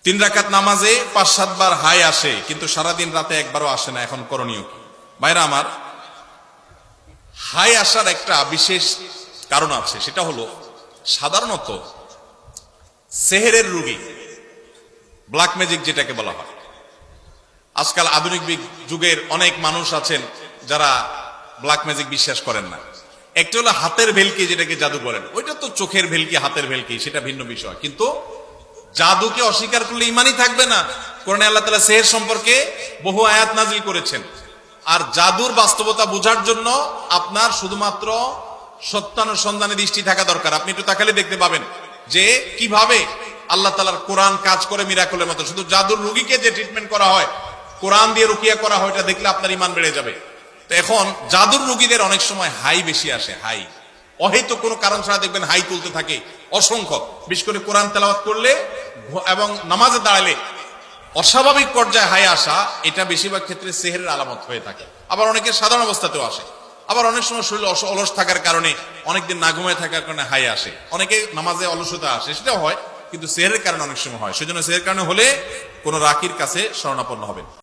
তিন রাকাত নামাজে ৫-৭ বার হাই আসে, কিন্তু সারাদিন রাতে একবারও আসে না। এখন করণীয় কি? ভাইরা আমার, হাই আসার একটা বিশেষ কারণ আছে। সেটা হলো, সাধারণত সেহেরের রোগী, ব্ল্যাক ম্যাজিক যেটাকে বলা হয়, আজকাল আধুনিক যুগের অনেক মানুষ আছেন যারা ব্ল্যাক ম্যাজিক বিশ্বাস করেন না। একটা হলো হাতের ভেলকি, যেটাকে জাদু বলেন। ওইটা তো চোখের ভেলকি, হাতের ভেলকি, সেটা ভিন্ন বিষয়। কিন্তু জাদুকে অস্বীকার করলে ইমানই থাকবে না। কোরআনে আল্লাহ তাআলা সেহের সম্পর্কে বহু আয়াত নাজিল করেছেন। আর জাদুর বাস্তবতা বোঝার জন্য আপনার শুধুমাত্র সত্যানুসন্ধানে দৃষ্টি থাকা দরকার। আপনি একটু তাকালে দেখতে পাবেন যে কিভাবে আল্লাহ তাআলার কোরআন কাজ করে মিরাকলের মতো। শুধু জাদুর রোগীকে যে ট্রিটমেন্ট করা হয়, কোরআন দিয়ে রুকিয়া করা হয়, এটা দেখলে আপনার ইমান বেড়ে যাবে। তো এখন জাদুর রোগীদের অনেক সময় হাই বেশি আসে। হাই অহেতুক কোনো কারণ ছাড়া দেখবেন হাই তুলতে থাকে অসংখ্য। বিশেষ করে কোরআন তেলাওয়াত করলে এবং নামাজে দাঁড়ালে অস্বাভাবিক পর্যায়ে হাই আসা, এটা বেশিরভাগ ক্ষেত্রে সেহেরের আলামত হয়ে থাকে। আবার অনেকের সাধারণ অবস্থাতেও আসে। আবার অনেক সময় শরীর অলস থাকার কারণে, অনেকদিন না ঘুমিয়ে থাকার কারণে হাই আসে। অনেকে নামাজে অলসতা আসে, সেটাও হয়, কিন্তু সেহেরের কারণে অনেক সময় হয়। সেজন্য সেহের কারণে হলে কোন রাকির কাছে শরণাপন্ন হবেন।